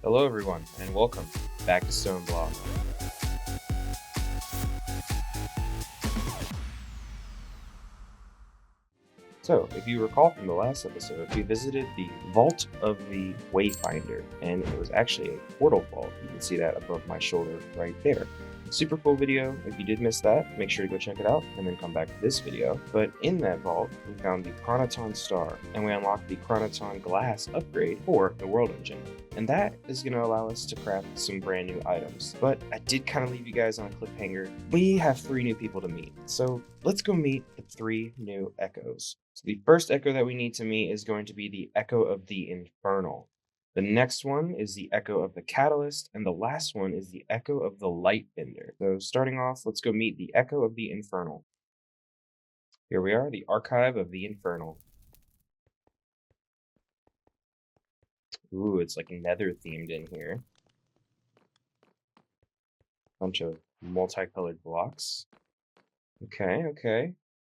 Hello everyone, and welcome back to StoneBlock. So, if you recall from the last episode, we visited the Vault of the Wayfinder, and it was actually a portal vault. You can see that above my shoulder right there. Super cool video. If you did miss that, make sure to go check it out and then come back to this video. But in that vault, we found the Chronoton Star, and we unlocked the Chronoton Glass upgrade for the World Engine. And that is going to allow us to craft some brand new items. But I did kind of leave you guys on a cliffhanger. We have 3 new people to meet, so let's go meet the 3 new Echoes. So the first Echo that we need to meet is going to be the Echo of the Infernal. The next one is the Echo of the Catalyst, and the last one is the Echo of the Lightbender. So starting off, let's go meet the Echo of the Infernal. Here we are, the Archive of the Infernal. Ooh, it's like nether themed in here. Bunch of multicolored blocks. Okay.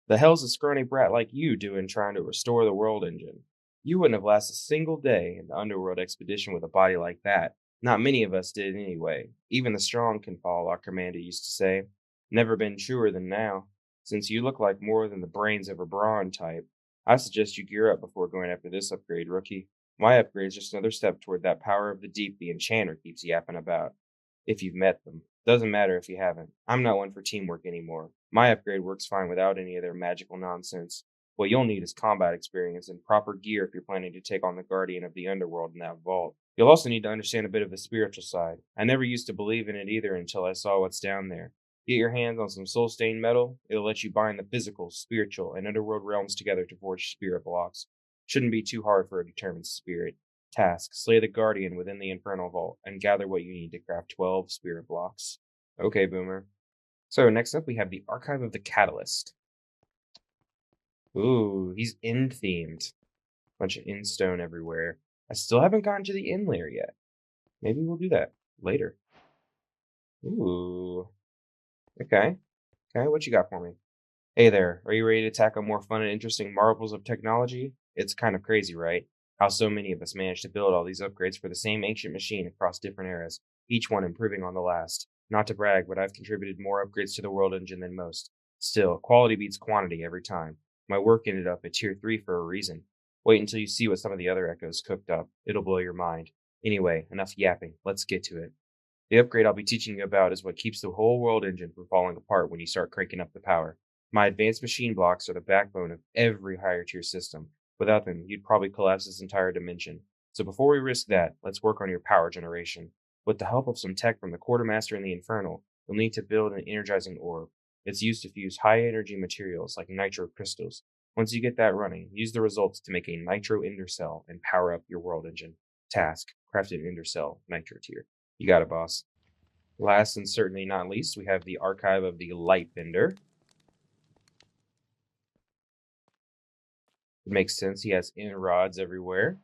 The hell's a scrawny brat like you doing trying to restore the World Engine? You wouldn't have lasted a single day in the underworld expedition with a body like that. Not many of us did anyway. Even the strong can fall, our commander used to say. Never been truer than now. Since you look like more than the brains of a brawn type, I suggest you gear up before going after this upgrade, rookie. My upgrade is just another step toward that power of the deep the enchanter keeps yapping about. If you've met them. Doesn't matter if you haven't. I'm not one for teamwork anymore. My upgrade works fine without any of their magical nonsense. What you'll need is combat experience and proper gear if you're planning to take on the Guardian of the Underworld in that vault. You'll also need to understand a bit of the spiritual side. I never used to believe in it either until I saw what's down there. Get your hands on some soul-stained metal. It'll let you bind the physical, spiritual, and underworld realms together to forge spirit blocks. Shouldn't be too hard for a determined spirit. Task: slay the Guardian within the Infernal Vault and gather what you need to craft 12 spirit blocks. Okay, Boomer. So next up we have the Archive of the Catalyst. Ooh, he's inn-themed. Bunch of inn stone everywhere. I still haven't gotten to the inn layer yet. Maybe we'll do that later. Ooh. Okay, what you got for me? Hey there, are you ready to tackle more fun and interesting marvels of technology? It's kind of crazy, right? How so many of us managed to build all these upgrades for the same ancient machine across different eras, each one improving on the last. Not to brag, but I've contributed more upgrades to the World Engine than most. Still, quality beats quantity every time. My work ended up at Tier 3 for a reason. Wait until you see what some of the other Echoes cooked up. It'll blow your mind. Anyway, enough yapping. Let's get to it. The upgrade I'll be teaching you about is what keeps the whole World Engine from falling apart when you start cranking up the power. My advanced machine blocks are the backbone of every higher tier system. Without them, you'd probably collapse this entire dimension. So before we risk that, let's work on your power generation. With the help of some tech from the Quartermaster and the Infernal, you'll need to build an energizing orb. It's used to fuse high energy materials like nitro crystals. Once you get that running, use the results to make a nitro ender cell and power up your World Engine. Task: craft an ender cell nitro tier. You got it, boss. Last and certainly not least, we have the Archive of the Lightbender. It makes sense, he has inner rods everywhere.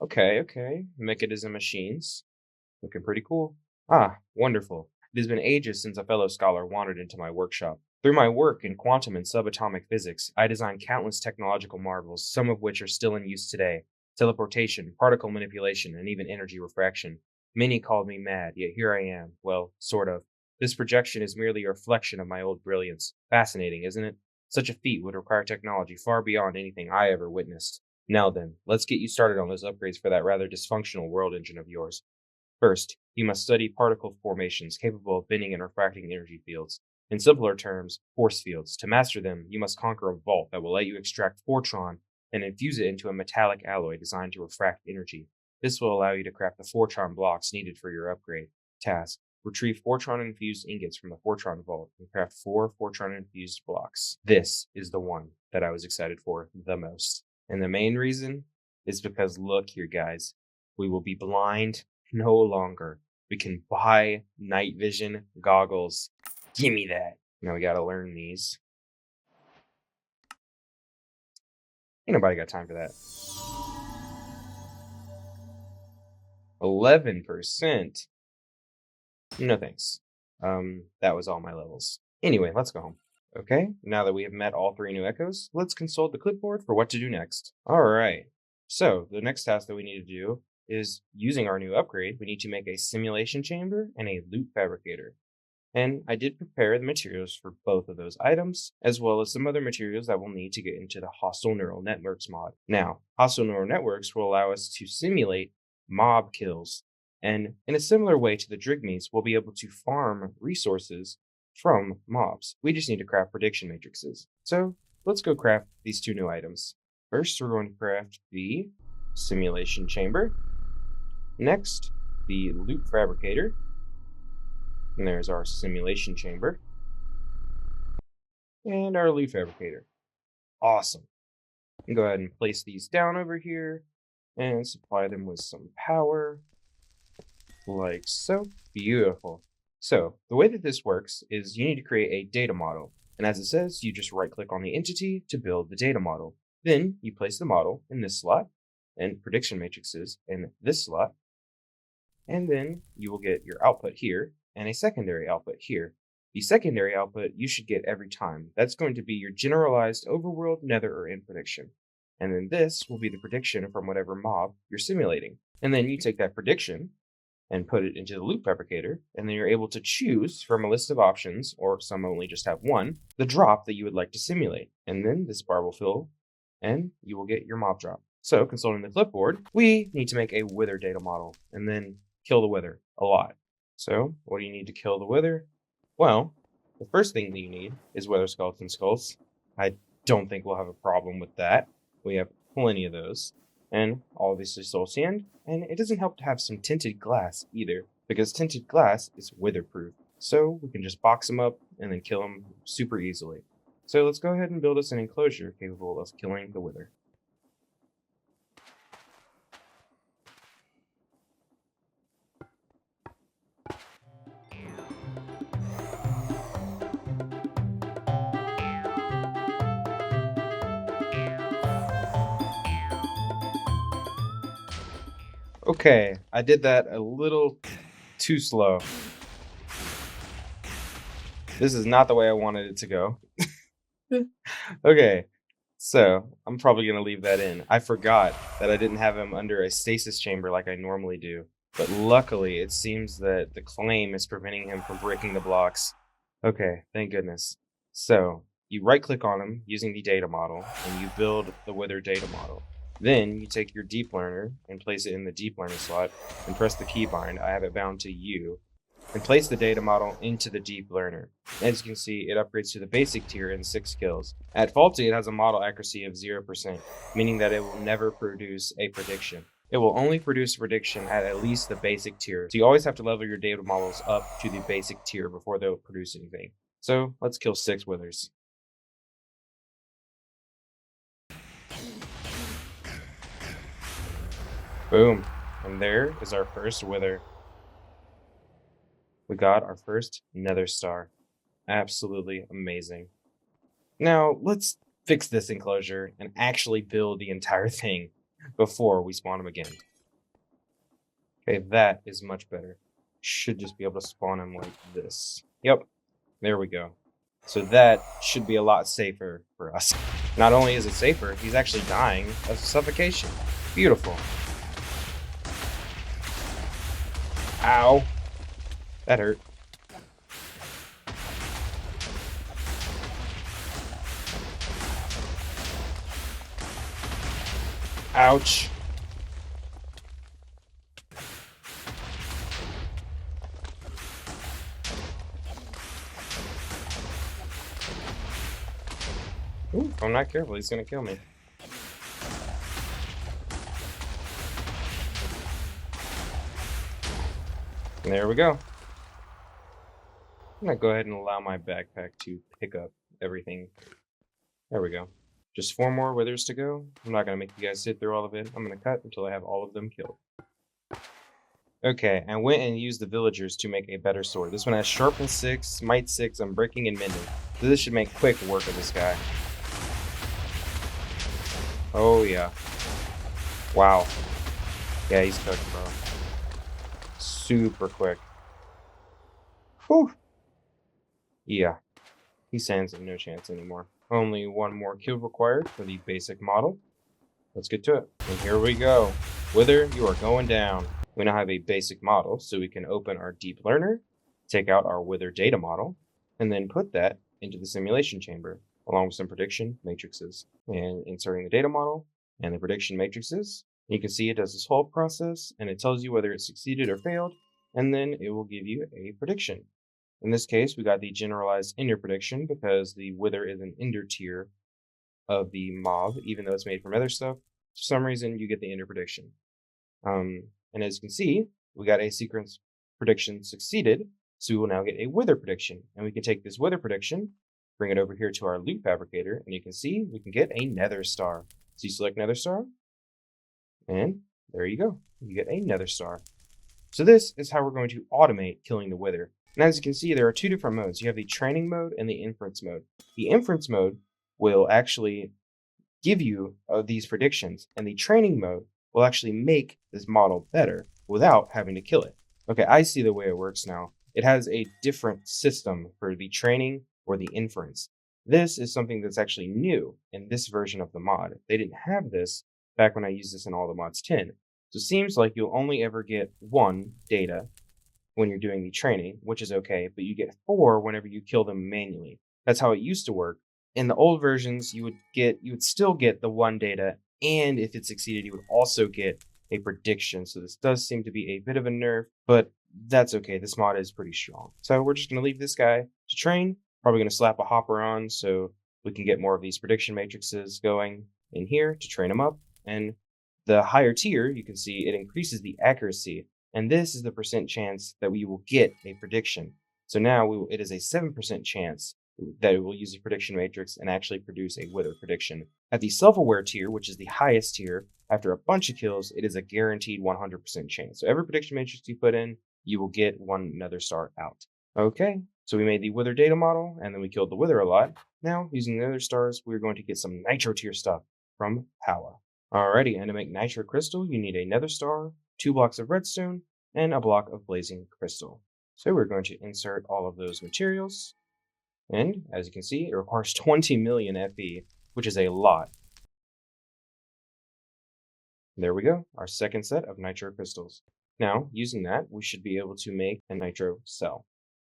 Okay. Mechanism machines. Looking pretty cool. Ah, wonderful. It has been ages since a fellow scholar wandered into my workshop. Through my work in quantum and subatomic physics, I designed countless technological marvels, some of which are still in use today. Teleportation, particle manipulation, and even energy refraction. Many called me mad, yet here I am. Well, sort of. This projection is merely a reflection of my old brilliance. Fascinating, isn't it? Such a feat would require technology far beyond anything I ever witnessed. Now then, let's get you started on those upgrades for that rather dysfunctional world engine of yours. First, you must study particle formations capable of bending and refracting energy fields. In simpler terms, force fields. To master them, you must conquer a vault that will let you extract Fortron and infuse it into a metallic alloy designed to refract energy. This will allow you to craft the Fortron blocks needed for your upgrade. Task: retrieve Fortron-infused ingots from the Fortron vault and craft 4 Fortron-infused blocks. This is the one that I was excited for the most. And the main reason is because look here, guys. We will be blind no longer. We can buy night vision goggles. Gimme that. Now we gotta learn these. Ain't nobody got time for that. 11%. No thanks. That was all my levels. Anyway, let's go home. Okay, now that we have met all 3 new Echoes, let's consult the clipboard for what to do next. Alright, so the next task that we need to do is using our new upgrade, we need to make a simulation chamber and a loot fabricator. And I did prepare the materials for both of those items, as well as some other materials that we'll need to get into the hostile neural networks mod. Now, hostile neural networks will allow us to simulate mob kills. And in a similar way to the Drigmees, we'll be able to farm resources from mobs. We just need to craft prediction matrices. So let's go craft these two new items. First, we're going to craft the simulation chamber. Next, the loot fabricator. And there's our simulation chamber. And our loot fabricator. Awesome. And go ahead and place these down over here and supply them with some power. Like so. Beautiful. So the way that this works is you need to create a data model. And as it says, you just right click on the entity to build the data model. Then you place the model in this slot and prediction matrices in this slot. And then you will get your output here and a secondary output here. The secondary output you should get every time. That's going to be your generalized overworld, nether, or end prediction. And then this will be the prediction from whatever mob you're simulating. And then you take that prediction and put it into the loot fabricator, and then you're able to choose from a list of options, or some only just have one, the drop that you would like to simulate. And then this bar will fill, and you will get your mob drop. So, consulting the clipboard, we need to make a wither data model, and then kill the wither a lot. So, what do you need to kill the wither? Well, the first thing that you need is wither skeleton skulls. I don't think we'll have a problem with that. We have plenty of those. And obviously soul sand, and it doesn't help to have some tinted glass either, because tinted glass is wither-proof. So we can just box them up and then kill them super easily. So let's go ahead and build us an enclosure capable of killing the wither. Okay, I did that a little too slow. This is not the way I wanted it to go. Okay, so I'm probably going to leave that in. I forgot that I didn't have him under a stasis chamber like I normally do. But luckily, it seems that the claim is preventing him from breaking the blocks. Okay, thank goodness. So, you right-click on him using the data model, and you build the wither data model. Then, you take your deep learner and place it in the deep learner slot, and press the keybind. I have it bound to U. And place the data model into the deep learner. As you can see, it upgrades to the basic tier in 6 kills. At faulty, it has a model accuracy of 0%, meaning that it will never produce a prediction. It will only produce a prediction at least the basic tier. So you always have to level your data models up to the basic tier before they'll produce anything. So let's kill 6 withers. Boom. And there is our first wither. We got our first nether star. Absolutely amazing. Now, let's fix this enclosure and actually build the entire thing before we spawn him again. Okay, that is much better. Should just be able to spawn him like this. Yep, there we go. So that should be a lot safer for us. Not only is it safer, he's actually dying of suffocation. Beautiful. Ow. That hurt. Ouch. Ooh, if I'm not careful, he's gonna kill me. And there we go. I'm gonna go ahead and allow my backpack to pick up everything. There we go. Just 4 more withers to go. I'm not gonna make you guys sit through all of it. I'm gonna cut until I have all of them killed. Okay, I went and used the villagers to make a better sword. This one has sharpness 6, might 6, unbreaking, and mending. So this should make quick work of this guy. Oh yeah. Wow. Yeah, he's cooked, bro. Super quick. Whew. Yeah. He stands no chance anymore. Only 1 more kill required for the basic model. Let's get to it. And here we go. Wither, you are going down. We now have a basic model, so we can open our deep learner, take out our Wither data model, and then put that into the simulation chamber, along with some prediction matrices. And inserting the data model and the prediction matrices, you can see it does this whole process, and it tells you whether it succeeded or failed, and then it will give you a prediction. In this case, we got the generalized ender prediction because the Wither is an ender tier of the mob, even though it's made from other stuff. For some reason, you get the ender prediction. And as you can see, we got a sequence prediction succeeded, so we will now get a Wither prediction. And we can take this Wither prediction, bring it over here to our loot fabricator, and you can see we can get a nether star. So you select nether star, and there you go. You get a nether star. So this is how we're going to automate killing the Wither. And as you can see, there are two different modes. You have the training mode and the inference mode. The inference mode will actually give you these predictions, and the training mode will actually make this model better without having to kill it. Okay, I see the way it works now. It has a different system for the training or the inference. This is something that's actually new in this version of the mod. They didn't have this back when I used this in all the mods 10. So it seems like you'll only ever get 1 data when you're doing the training, which is okay, but you get 4 whenever you kill them manually. That's how it used to work. In the old versions, you would still get the 1 data, and if it succeeded, you would also get a prediction. So this does seem to be a bit of a nerf, but that's okay. This mod is pretty strong. So we're just going to leave this guy to train. Probably going to slap a hopper on so we can get more of these prediction matrices going in here to train them up. And the higher tier, you can see it increases the accuracy. And this is the percent chance that we will get a prediction. So now it is a 7% chance that it will use a prediction matrix and actually produce a Wither prediction. At the self-aware tier, which is the highest tier, after a bunch of kills, it is a guaranteed 100% chance. So every prediction matrix you put in, you will get one nether star out. Okay, so we made the Wither data model, and then we killed the Wither a lot. Now, using the nether stars, we're going to get some nitro tier stuff from Powa. Alrighty, and to make nitro crystal, you need a nether star, 2 blocks of redstone, and a block of blazing crystal. So we're going to insert all of those materials. And as you can see, it requires 20 million FE, which is a lot. There we go, our second set of nitro crystals. Now, using that, we should be able to make a nitro cell.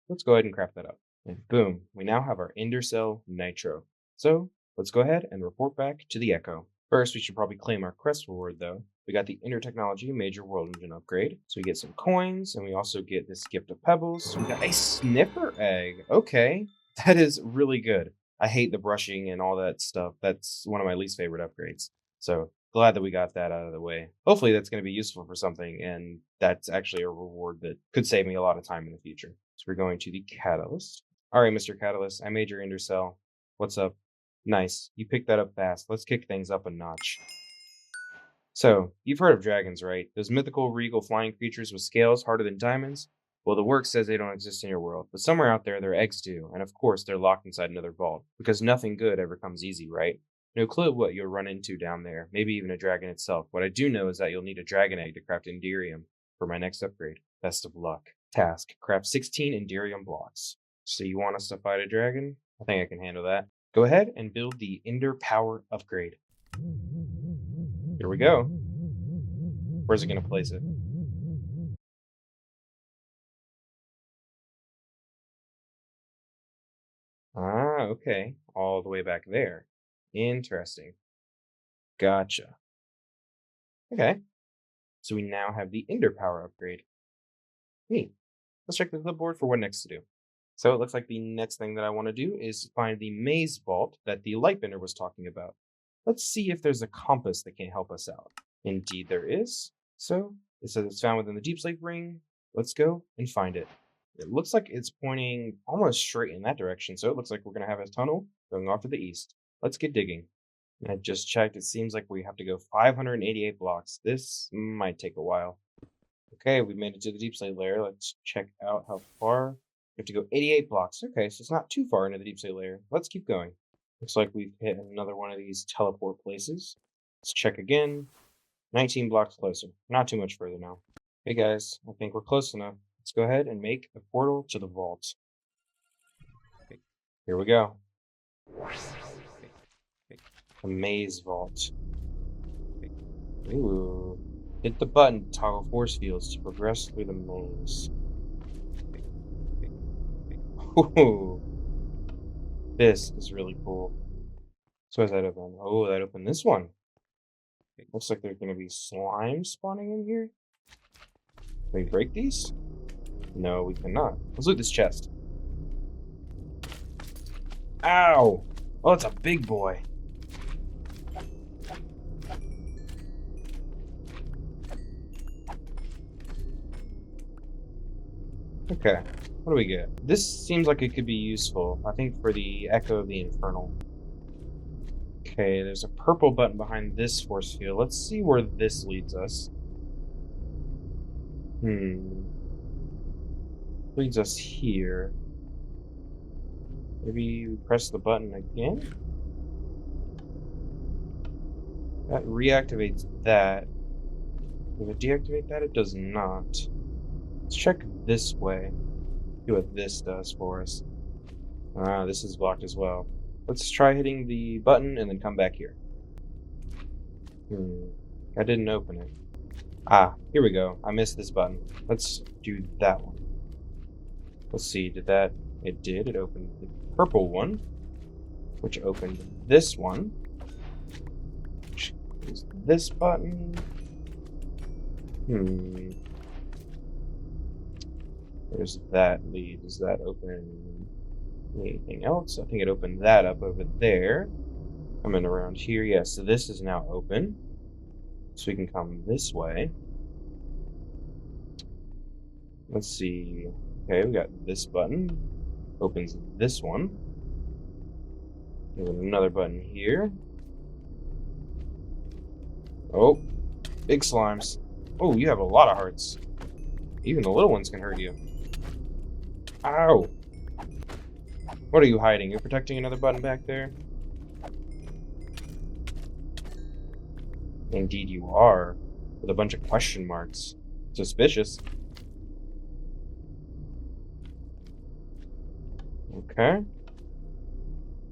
Let's go ahead and craft that up. And boom, we now have our ender cell nitro. So let's go ahead and report back to the Echo. First, we should probably claim our quest reward though. We got the Ender Technology Major World Engine upgrade. So we get some coins, and we also get this gift of pebbles. So we got a sniffer egg. Okay, that is really good. I hate the brushing and all that stuff. That's one of my least favorite upgrades. So glad that we got that out of the way. Hopefully that's going to be useful for something, and that's actually a reward that could save me a lot of time in the future. So we're going to the Catalyst. All right, Mr. Catalyst, I made your Ender Cell. What's up? Nice, you picked that up fast. Let's kick things up a notch. So, you've heard of dragons, right? Those mythical, regal flying creatures with scales harder than diamonds? Well, the work says they don't exist in your world, but somewhere out there, their eggs do, and of course, they're locked inside another vault, because nothing good ever comes easy, right? No clue what you'll run into down there, maybe even a dragon itself. What I do know is that you'll need a dragon egg to craft Enderium for my next upgrade. Best of luck. Task, craft 16 Enderium blocks. So you want us to fight a dragon? I think I can handle that. Go ahead and build the Ender Power upgrade. Here we go. Where's it going to place it? Ah, okay. All the way back there. Interesting. Gotcha. Okay. So we now have the Ender Power upgrade. Neat. Let's check the clipboard for what next to do. So it looks like the next thing that I want to do is find the maze vault that the Lightbender was talking about. Let's see if there's a compass that can help us out. Indeed there is. So it says it's found within the Deep Slate Ring. Let's go and find it. It looks like it's pointing almost straight in that direction, so it looks like we're going to have a tunnel going off to the east. Let's get digging. And I just checked, it seems like we have to go 588 blocks. This might take a while. Okay, we made it to the Deep Slate layer. Let's check out how far. We have to go 88 blocks. Okay, so it's not too far into the Deep Slate layer. Let's keep going. Looks like we've hit another one of these teleport places. Let's check again. 19 blocks closer. Not too much further now. Hey guys, I think we're close enough. Let's go ahead and make a portal to the vault. Okay, here we go. The maze vault. Ooh, Hit the button to toggle force fields to progress through the maze. Ooh, this is really cool. So is that open? Oh, that opened this one. It looks like there's gonna be slime spawning in here. Can we break these? No, we cannot. Let's loot this chest. Ow! Oh, it's a big boy. Okay, what do we get? This seems like it could be useful. I think for the Echo of the Infernal. Okay, there's a purple button behind this force field. Let's see where this leads us. Leads us here. Maybe we press the button again? That reactivates that. Does it deactivate that? It does not. Let's check this way. See what this does for us. Ah, this is blocked as well. Let's try hitting the button and then come back here. I didn't open it. Ah, here we go. I missed this button. Let's do that one. Let's see, did that... It did. It opened the purple one, which opened this one, which is this button. There's that lead. Does that open anything else? I think it opened that up over there. Coming around here. Yes, so this is now open. So we can come this way. Let's see. Okay, we got this button. Opens this one. There's another button here. Oh, big slimes. Oh, you have a lot of hearts. Even the little ones can hurt you. Ow! What are you hiding? You're protecting another button back there? Indeed you are. With a bunch of question marks. Suspicious. Okay.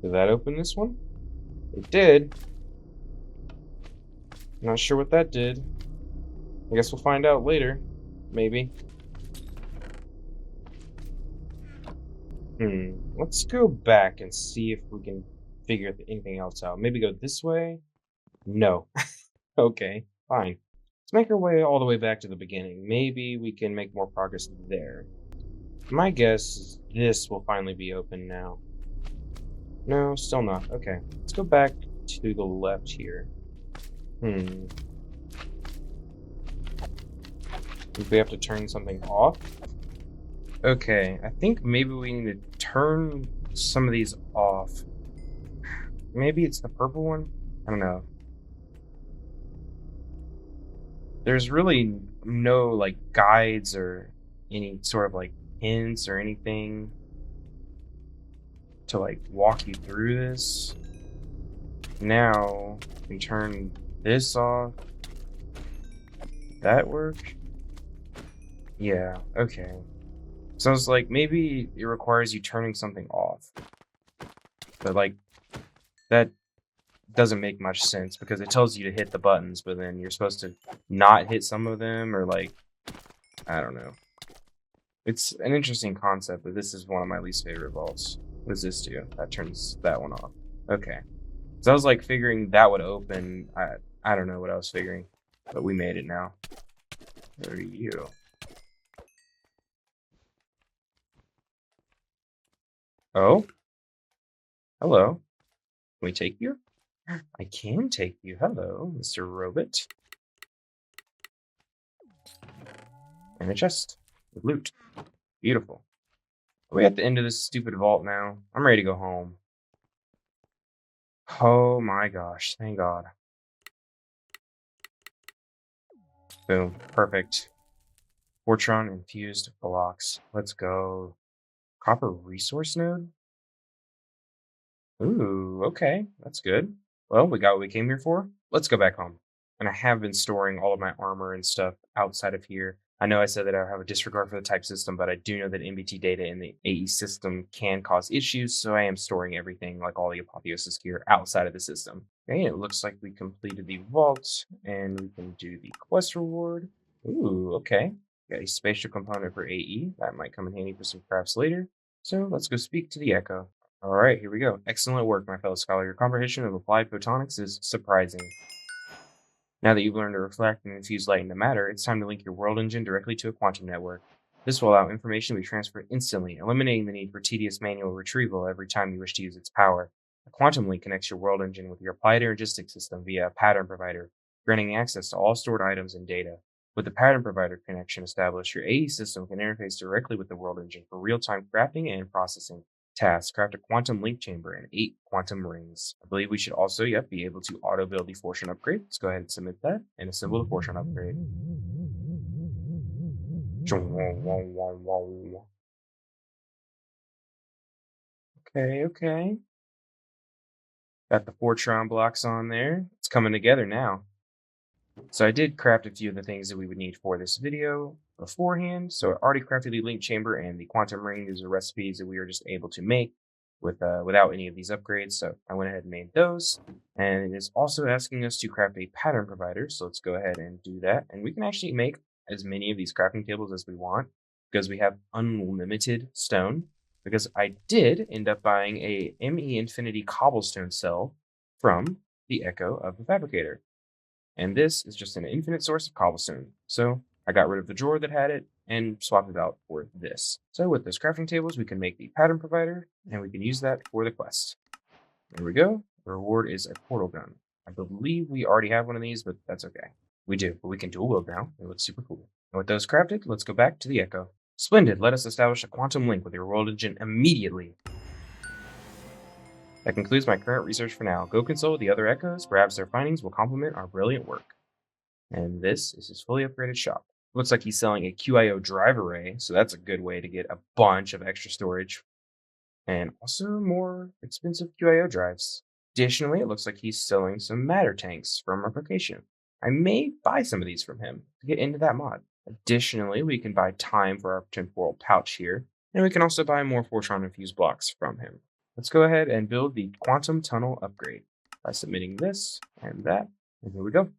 Did that open this one? It did. Not sure what that did. I guess we'll find out later. Maybe. Let's go back and see if we can figure anything else out. Maybe go this way? No. Okay, fine. Let's make our way all the way back to the beginning. Maybe we can make more progress there. My guess is this will finally be open now. No, still not. Okay, let's go back to the left here. If we have to turn something off. Okay, I think maybe we need to turn some of these off. Maybe it's the purple one? I don't know. There's really no, like, guides or any sort of, like, hints or anything to, like, walk you through this. Now, we can turn this off. Did that work? Yeah, okay. So I was like, maybe it requires you turning something off. But, like, that doesn't make much sense because it tells you to hit the buttons, but then you're supposed to not hit some of them, or, like, I don't know. It's an interesting concept, but this is one of my least favorite vaults. What does this do? That turns that one off. Okay. So I was, like, figuring that would open. I don't know what I was figuring, but we made it now. Where are you? Oh? Hello. Can we take you? I can take you. Hello, Mr. Robot. And a chest with loot. Beautiful. Are we at the end of this stupid vault now? I'm ready to go home. Oh my gosh, thank God. Boom, perfect. Fortron infused blocks. Let's go. Copper resource node? Ooh, okay, that's good. Well, we got what we came here for. Let's go back home. And I have been storing all of my armor and stuff outside of here. I know I said that I have a disregard for the type system, but I do know that MBT data in the AE system can cause issues, so I am storing everything, like all the Apotheosis gear, outside of the system. Okay, it looks like we completed the vault, and we can do the quest reward. Ooh, okay. Got a spatial component for AE. That might come in handy for some crafts later. So let's go speak to the Echo. All right, here we go. Excellent work, my fellow scholar. Your comprehension of applied photonics is surprising. Now that you've learned to reflect and infuse light into matter, it's time to link your world engine directly to a quantum network. This will allow information to be transferred instantly, eliminating the need for tedious manual retrieval every time you wish to use its power. A quantum link connects your world engine with your applied energistic system via a pattern provider, granting access to all stored items and data. With the pattern provider connection established, your AE system can interface directly with the world engine for real-time crafting and processing. Task: craft a quantum link chamber and 8 quantum rings. I believe we should also, be able to auto build the fortune upgrade. Let's go ahead and submit that and assemble the fortune upgrade. Okay, okay. Got the Fortron blocks on there. It's coming together now. So I did craft a few of the things that we would need for this video beforehand. So I already crafted the link chamber and the quantum ring. These are recipes that we were just able to make without any of these upgrades. So I went ahead and made those. And it is also asking us to craft a pattern provider. So let's go ahead and do that. And we can actually make as many of these crafting tables as we want because we have unlimited stone. Because I did end up buying a ME Infinity cobblestone cell from the Echo of the Fabricator. And this is just an infinite source of cobblestone. So I got rid of the drawer that had it and swapped it out for this. So with those crafting tables, we can make the pattern provider and we can use that for the quest. There we go. The reward is a portal gun. I believe we already have one of these, but that's okay. We do, but we can dual wield now. It looks super cool. And with those crafted, let's go back to the Echo. Splendid. Let us establish a quantum link with your world engine immediately. That concludes my current research for now. Go consult with the other Echoes. Perhaps their findings will complement our brilliant work. And this is his fully upgraded shop. Looks like he's selling a QIO drive array, so that's a good way to get a bunch of extra storage. And also more expensive QIO drives. Additionally, it looks like he's selling some matter tanks from replication. I may buy some of these from him to get into that mod. Additionally, we can buy time for our temporal pouch here, and we can also buy more Fortron infused blocks from him. Let's go ahead and build the quantum tunnel upgrade by submitting this and that, and here we go.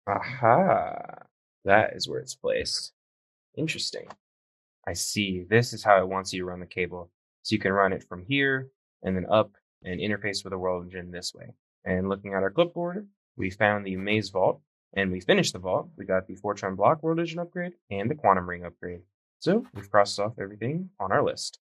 Aha, that is where it's placed. Interesting. I see. This is how it wants you to run the cable. So you can run it from here and then up and interface with the world engine this way. And looking at our clipboard, we found the maze vault and we finished the vault. We got the Fortran block world engine upgrade and the quantum ring upgrade. So we've crossed off everything on our list,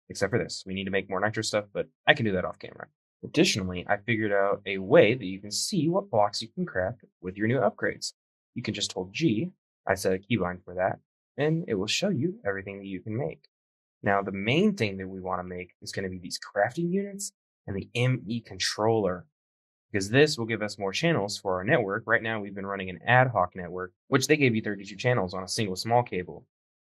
except for this. We need to make more nitro stuff, but I can do that off camera. Additionally, I figured out a way that you can see what blocks you can craft with your new upgrades. You can just hold G. I set a keybind for that, and it will show you everything that you can make. Now, the main thing that we want to make is going to be these crafting units and the ME controller, because this will give us more channels for our network. Right now, we've been running an ad hoc network, which they gave you 32 channels on a single small cable.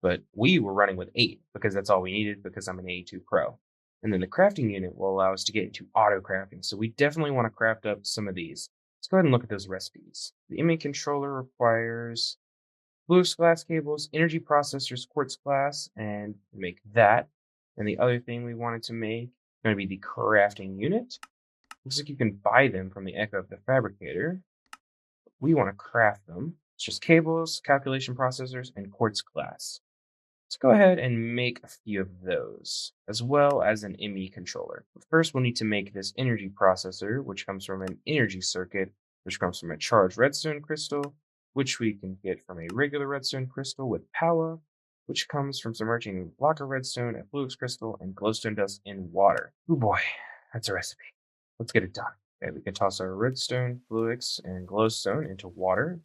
But we were running with 8 because that's all we needed because I'm an AE2 Pro. And then the crafting unit will allow us to get into auto crafting. So we definitely want to craft up some of these. Let's go ahead and look at those recipes. The ME controller requires Blues glass cables, energy processors, quartz glass, and make that. And the other thing we wanted to make is going to be the crafting unit. Looks like you can buy them from the Echo of the Fabricator. We want to craft them. It's just cables, calculation processors, and quartz glass. Let's go ahead and make a few of those, as well as an ME controller. But first, we'll need to make this energy processor, which comes from an energy circuit, which comes from a charged redstone crystal, which we can get from a regular redstone crystal with power, which comes from submerging a block of redstone, a fluix crystal, and glowstone dust in water. Oh boy, that's a recipe. Let's get it done. Okay, we can toss our redstone, fluix, and glowstone into water.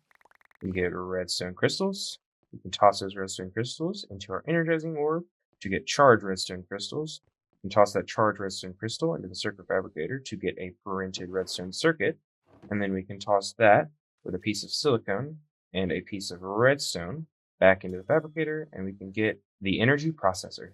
We get redstone crystals. We can toss those redstone crystals into our energizing orb to get charged redstone crystals. We can toss that charged redstone crystal into the circuit fabricator to get a printed redstone circuit. And then we can toss that with a piece of silicone and a piece of redstone back into the fabricator, and we can get the energy processor.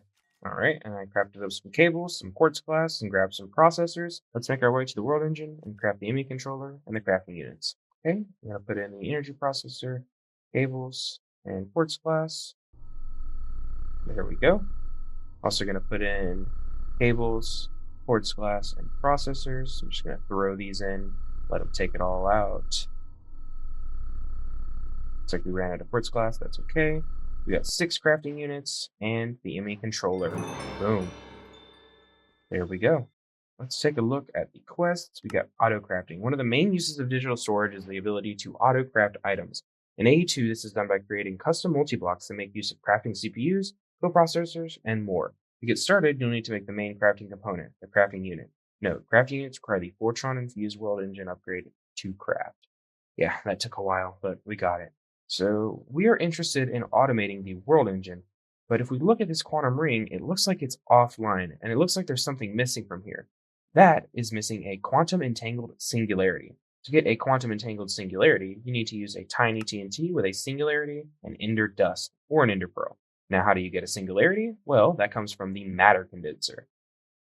All right, and I crafted up some cables, some quartz glass, and grabbed some processors. Let's make our way to the world engine and craft the ME controller and the crafting units. Okay, I'm gonna put in the energy processor, cables, and quartz glass. There we go. Also going to put in cables, quartz glass, and processors. I'm just going to throw these in, let them take it all out. Looks like we ran out of quartz glass. That's okay. We got 6 crafting units and the ME controller. Boom. There we go. Let's take a look at the quests. We got auto crafting. One of the main uses of digital storage is the ability to auto craft items. In AE2, this is done by creating custom multi-blocks that make use of crafting CPUs, coprocessors, and more. To get started, you'll need to make the main crafting component, the crafting unit. Note, crafting units require the Fortron Infused World Engine upgrade to craft. Yeah, that took a while, but we got it. So we are interested in automating the world engine, but if we look at this quantum ring, it looks like it's offline, and it looks like there's something missing from here. That is missing a quantum entangled singularity. To get a quantum entangled singularity, you need to use a tiny TNT with a singularity, an ender dust, or an ender pearl. Now, how do you get a singularity? Well, that comes from the matter condenser.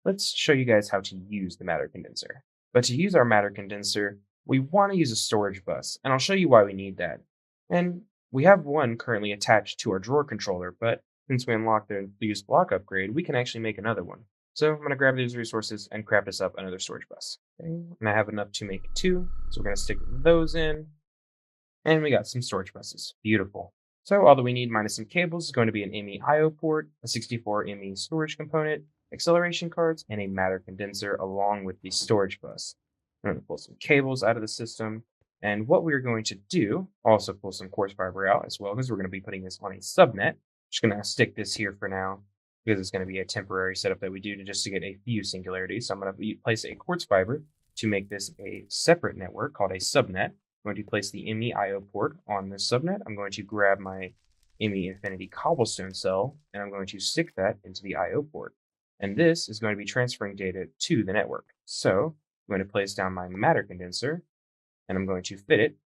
Let's show you guys how to use the matter condenser. But to use our matter condenser, we want to use a storage bus, and I'll show you why we need that. And we have one currently attached to our drawer controller, but since we unlocked the use block upgrade, we can actually make another one. So I'm going to grab these resources and craft us up another storage bus. Okay, and I have enough to make 2, so we're going to stick those in. And we got some storage buses. Beautiful. So all that we need minus some cables is going to be an ME IO port, a 64 ME storage component, acceleration cards, and a matter condenser along with the storage bus. I'm going to pull some cables out of the system. And what we're going to do, also pull some quartz fiber out as well, because we're going to be putting this on a subnet. Just going to stick this here for now, because it's going to be a temporary setup that we do just to get a few singularities. So I'm going to place a quartz fiber to make this a separate network called a subnet. I'm going to place the ME IO port on this subnet. I'm going to grab my ME Infinity cobblestone cell, and I'm going to stick that into the IO port. And this is going to be transferring data to the network. So I'm going to place down my matter condenser, and I'm going to fit it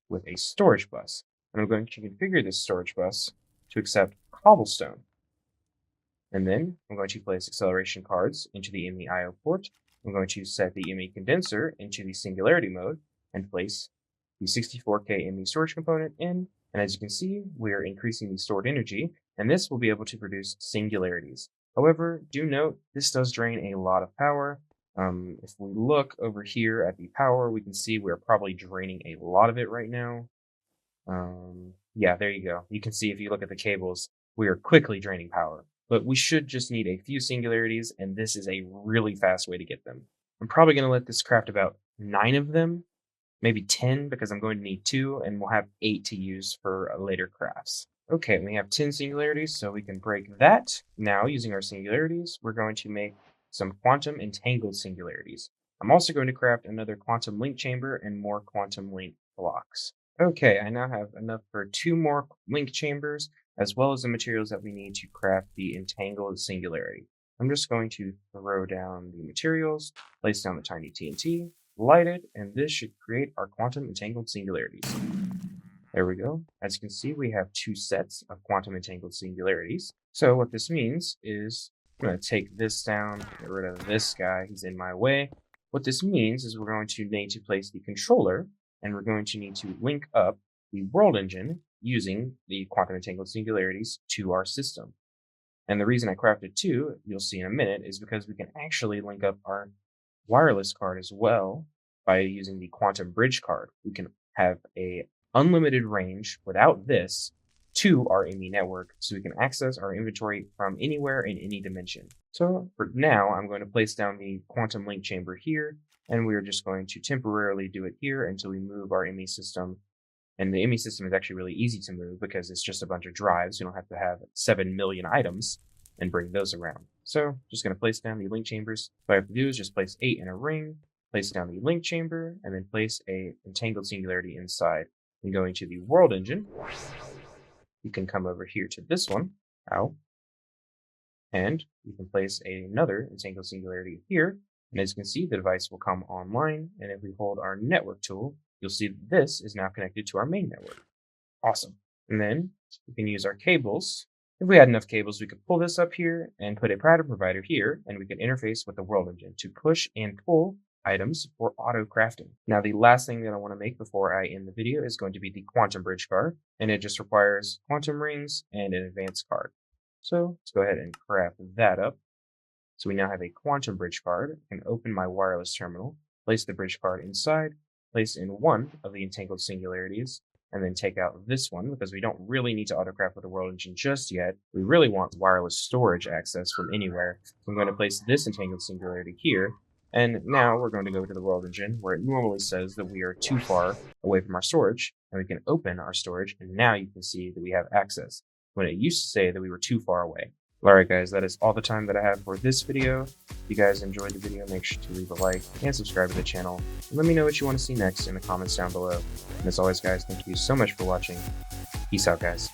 with a storage bus. And I'm going to configure this storage bus to accept cobblestone. And then I'm going to place acceleration cards into the ME IO port. I'm going to set the ME condenser into the singularity mode and place the 64K ME storage component in. And as you can see, we're increasing the stored energy, and this will be able to produce singularities. However, do note, this does drain a lot of power. If we look over here at the power, we can see we're probably draining a lot of it right now. Yeah, there you go. You can see if you look at the cables, we are quickly draining power. But we should just need a few singularities, and this is a really fast way to get them. I'm probably going to let this craft about 9 of them, maybe 10, because I'm going to need 2, and we'll have 8 to use for later crafts. Okay, we have 10 singularities, so we can break that. Now, using our singularities, we're going to make some quantum entangled singularities. I'm also going to craft another quantum link chamber and more quantum link blocks. Okay, I now have enough for 2 more link chambers, as well as the materials that we need to craft the entangled singularity. I'm just going to throw down the materials, place down the tiny TNT, light it, and this should create our quantum entangled singularities. There we go. As you can see, we have 2 sets of quantum entangled singularities. So what this means is I'm going to take this down, get rid of this guy, he's in my way. What this means is we're going to need to place the controller, and we're going to need to link up the world engine using the quantum entangled singularities to our system. And the reason I crafted 2, you'll see in a minute, is because we can actually link up our wireless card as well by using the quantum bridge card. We can have a unlimited range without this to our ME network, so we can access our inventory from anywhere in any dimension. So for now, I'm going to place down the quantum link chamber here, and we're just going to temporarily do it here until we move our ME system. And the ME system is actually really easy to move because it's just a bunch of drives. You don't have to have 7 million items and bring those around. So just going to place down the link chambers. What I have to do is just place 8 in a ring, place down the link chamber, and then place a entangled singularity inside. And going to the world engine, you can come over here to this one, and you can place another entangled singularity here. And as you can see, the device will come online. And if we hold our network tool, you'll see that this is now connected to our main network. Awesome. And then we can use our cables. If we had enough cables, we could pull this up here and put a pattern provider here, and we could interface with the world engine to push and pull items for auto crafting. Now, the last thing that I want to make before I end the video is going to be the quantum bridge card, and it just requires quantum rings and an advanced card. So let's go ahead and craft that up. So we now have a quantum bridge card. I can open my wireless terminal, place the bridge card inside, place in one of the entangled singularities, and then take out this one because we don't really need to autocraft with the world engine just yet. We really want wireless storage access from anywhere. So I'm going to place this entangled singularity here. And now we're going to go to the world engine where it normally says that we are too far away from our storage, and we can open our storage, and now you can see that we have access when it used to say that we were too far away. Alright guys, that is all the time that I have for this video. If you guys enjoyed the video, make sure to leave a like and subscribe to the channel. And let me know what you want to see next in the comments down below. And as always guys, thank you so much for watching. Peace out guys.